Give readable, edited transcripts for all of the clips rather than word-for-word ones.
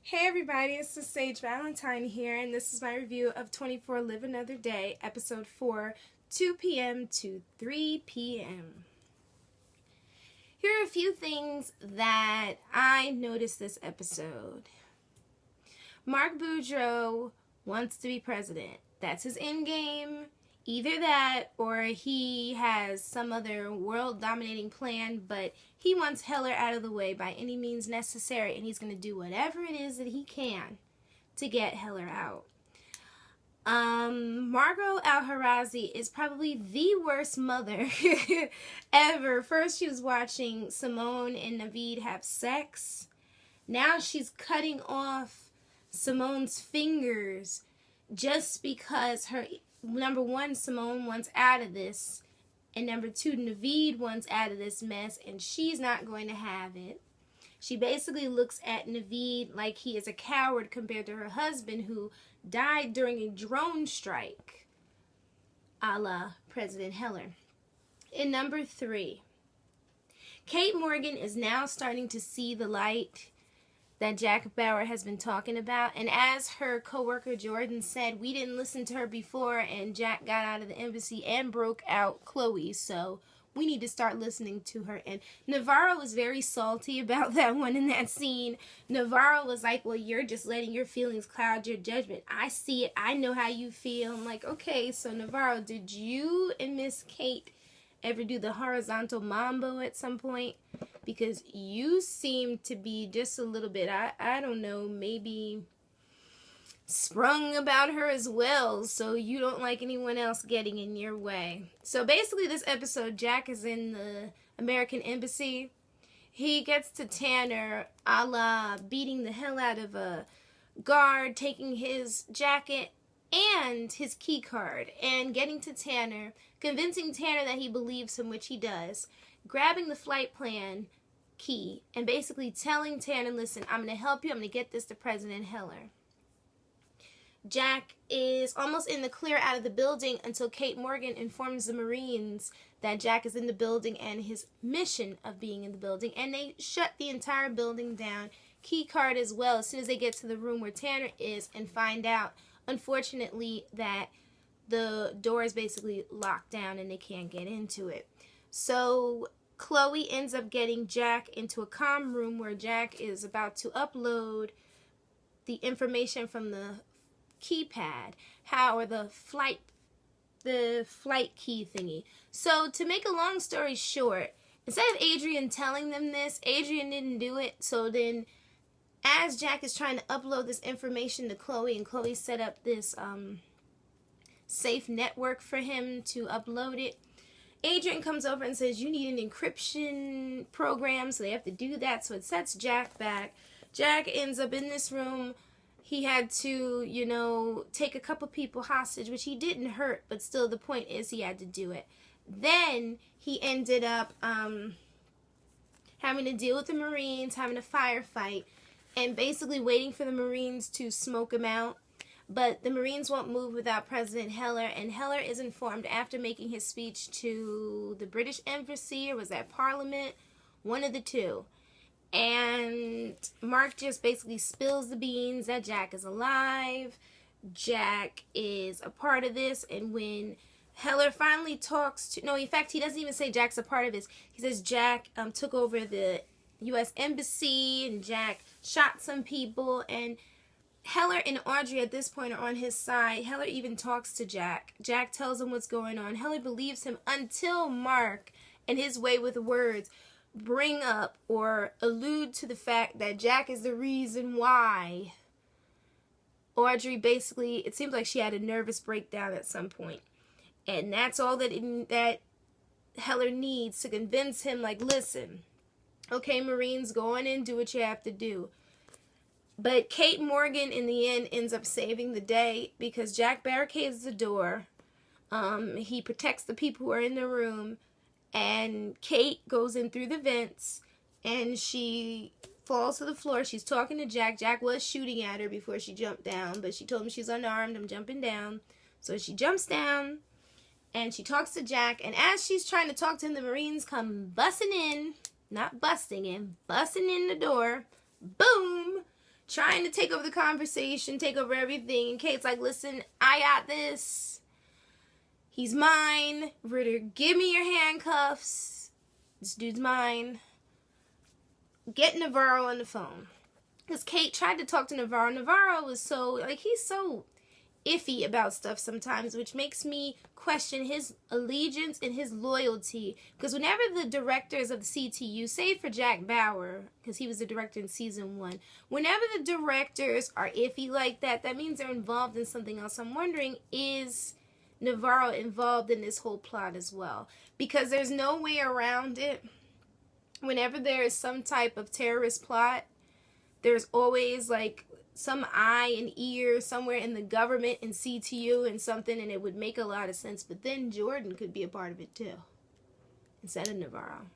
Hey everybody, it's the Sage Valentine here, and this is my review of 24 Live Another Day, Episode 4, 2 p.m. to 3 p.m. Here are a few things that I noticed this episode. Mark Boudreaux wants to be president. That's his endgame. Either that or he has some other world-dominating plan, but he wants Heller out of the way by any means necessary, and he's going to do whatever it is that he can to get Heller out. Margot al Harazi is probably the worst mother ever. First, she was watching Simone and Navid have sex. Now she's cutting off Simone's fingers just because her... Number one, Simone wants out of this. And number two, Navid wants out of this mess. And she's not going to have it. She basically looks at Navid like he is a coward compared to her husband who died during a drone strike. A la President Heller. And number three, Kate Morgan is now starting to see the light that Jack Bauer has been talking about. And as her co-worker Jordan said, we didn't listen to her before and Jack got out of the embassy and broke out Chloe, so we need to start listening to her. And Navarro was very salty about that one in that scene. Navarro was like, well, you're just letting your feelings cloud your judgment. I see it. I know how you feel. I'm like, okay, so Navarro, did you and Miss Kate ever do the horizontal mambo at some point? Because you seem to be just a little bit, I don't know, maybe sprung about her as well, so you don't like anyone else getting in your way. So basically this episode, Jack is in the American embassy. He gets to Tanner a la beating the hell out of a guard, taking his jacket and his key card, and getting to Tanner, convincing Tanner that he believes him, which he does, grabbing the flight plan key, and basically telling Tanner, listen, I'm going to help you, I'm going to get this to President Heller. Jack is almost in the clear out of the building until Kate Morgan informs the Marines that Jack is in the building and his mission of being in the building, and they shut the entire building down, key card as well, as soon as they get to the room where Tanner is, and find out, unfortunately, that the door is basically locked down and they can't get into it. So Chloe ends up getting Jack into a comm room where Jack is about to upload the information from the keypad, or the flight key thingy. So to make a long story short, instead of Adrian telling them this, Adrian didn't do it. So then as Jack is trying to upload this information to Chloe, and Chloe set up this safe network for him to upload it, Adrian comes over and says, you need an encryption program, so they have to do that, so it sets Jack back. Jack ends up in this room. He had to, take a couple people hostage, which he didn't hurt, but still the point is he had to do it. Then he ended up having to deal with the Marines, having a firefight, and basically waiting for the Marines to smoke him out. But the Marines won't move without President Heller, and Heller is informed after making his speech to the British Embassy, or was that Parliament? One of the two. And Mark just basically spills the beans that Jack is alive. Jack is a part of this, and when Heller finally talks to... No, in fact, he doesn't even say Jack's a part of this. He says Jack took over the U.S. Embassy, and Jack shot some people, and Heller and Audrey at this point are on his side. Heller even talks to Jack. Jack tells him what's going on. Heller believes him until Mark, and his way with words, bring up or allude to the fact that Jack is the reason why Audrey basically, it seems like she had a nervous breakdown at some point. And that's all that Heller needs to convince him, like, listen, okay, Marines, go on in, do what you have to do. But Kate Morgan, in the end, ends up saving the day because Jack barricades the door. He protects the people who are in the room. And Kate goes in through the vents. And she falls to the floor. She's talking to Jack. Jack was shooting at her before she jumped down. But she told him she's unarmed. I'm jumping down. So she jumps down. And she talks to Jack. And as she's trying to talk to him, the Marines come busting in. Not busting in. Busting in the door. Boom! trying to take over the conversation, take over everything. And Kate's like, listen, I got this. He's mine. Ritter, give me your handcuffs. This dude's mine. Get Navarro on the phone. Because Kate tried to talk to Navarro. Navarro was so, like, he's so iffy about stuff sometimes, which makes me question his allegiance and his loyalty. Because whenever the directors of the CTU, save for Jack Bauer, because he was the director in season 1, whenever the directors are iffy like that, that means they're involved in something else. I'm wondering, is Navarro involved in this whole plot as well? Because there's no way around it. Whenever there is some type of terrorist plot, there's always like some eye and ear somewhere in the government and CTU and something, and it would make a lot of sense. But then Jordan could be a part of it too, instead of Navarro.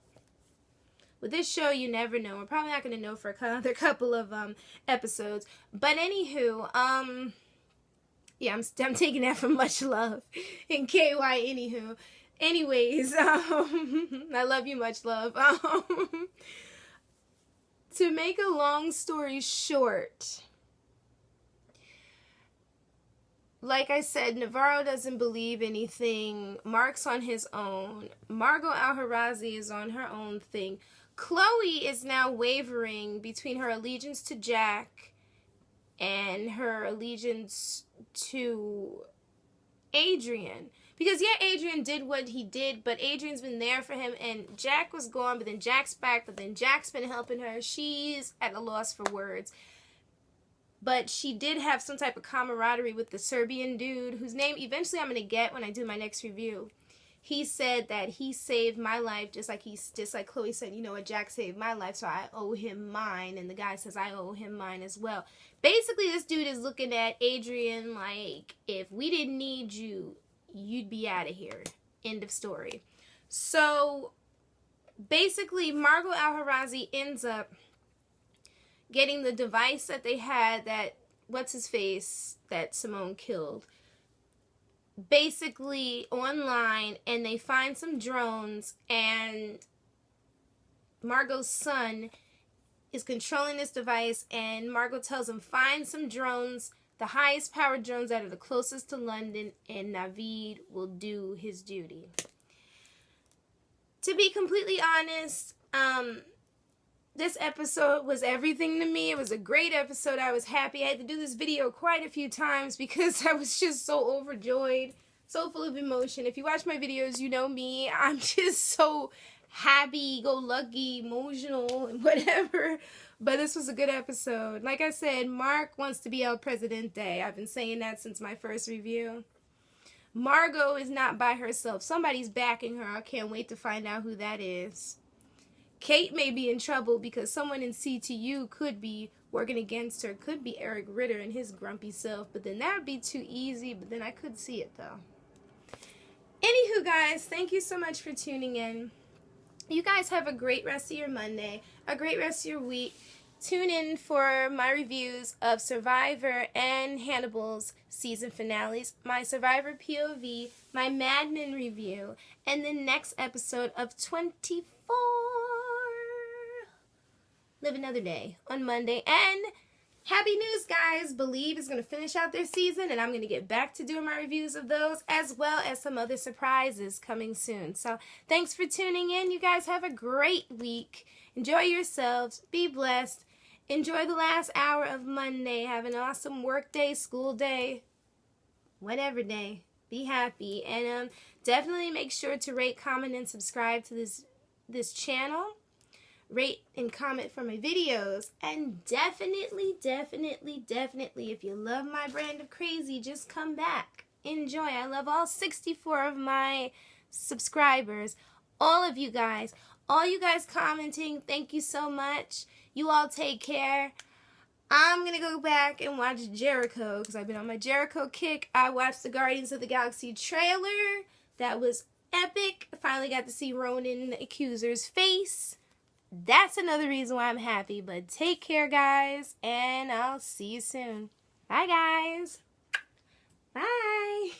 With this show, you never know. We're probably not going to know for another couple of episodes. But anywho, yeah, I'm taking that from Much Love and KY. Anywho, anyways, I love you, Much Love. To make a long story short, like I said, Navarro doesn't believe anything. Mark's on his own. Margot al Harazi is on her own thing. Chloe is now wavering between her allegiance to Jack and her allegiance to Adrian. Because, yeah, Adrian did what he did, but Adrian's been there for him, and Jack was gone, but then Jack's back, but then Jack's been helping her. She's at a loss for words. But she did have some type of camaraderie with the Serbian dude, whose name eventually I'm going to get when I do my next review. He said that he saved my life, just like Chloe said, you know what, Jack saved my life, so I owe him mine. And the guy says, I owe him mine as well. Basically, this dude is looking at Adrian like, if we didn't need you, you'd be out of here. End of story. So, basically, Margot al Harazi ends up getting the device that they had that, what's-his-face, that Simone killed, basically online, and they find some drones, and Margot's son is controlling this device, and Margot tells him, find some drones, the highest powered drones that are the closest to London, and Navid will do his duty. To be completely honest, this episode was everything to me. It was a great episode. I was happy. I had to do this video quite a few times because I was just so overjoyed, so full of emotion. If you watch my videos, you know me. I'm just so happy-go-lucky, emotional, and whatever. But this was a good episode. Like I said, Mark wants to be El Presidente. I've been saying that since my first review. Margot is not by herself. Somebody's backing her. I can't wait to find out who that is. Kate may be in trouble because someone in CTU could be working against her. Could be Eric Ritter and his grumpy self. But then that would be too easy. But then I could see it, though. Anywho, guys, thank you so much for tuning in. You guys have a great rest of your Monday. A great rest of your week. Tune in for my reviews of Survivor and Hannibal's season finales, my Survivor POV, my Mad Men review, and the next episode of 24. Live Another Day on Monday. And happy news, guys. Believe is going to finish out their season, and I'm going to get back to doing my reviews of those, as well as some other surprises coming soon. So thanks for tuning in. You guys have a great week. Enjoy yourselves. Be blessed. Enjoy the last hour of Monday. Have an awesome work day, school day, whatever day. Be happy. And definitely make sure to rate, comment, and subscribe to this channel. Rate and comment for my videos. And definitely, if you love my brand of crazy, just come back. Enjoy. I love all 64 of my subscribers. All of you guys. All you guys commenting, thank you so much. You all take care. I'm going to go back and watch Jericho because I've been on my Jericho kick. I watched the Guardians of the Galaxy trailer. That was epic. I finally got to see Ronan the Accuser's face. That's another reason why I'm happy. But take care, guys, and I'll see you soon. Bye, guys. Bye.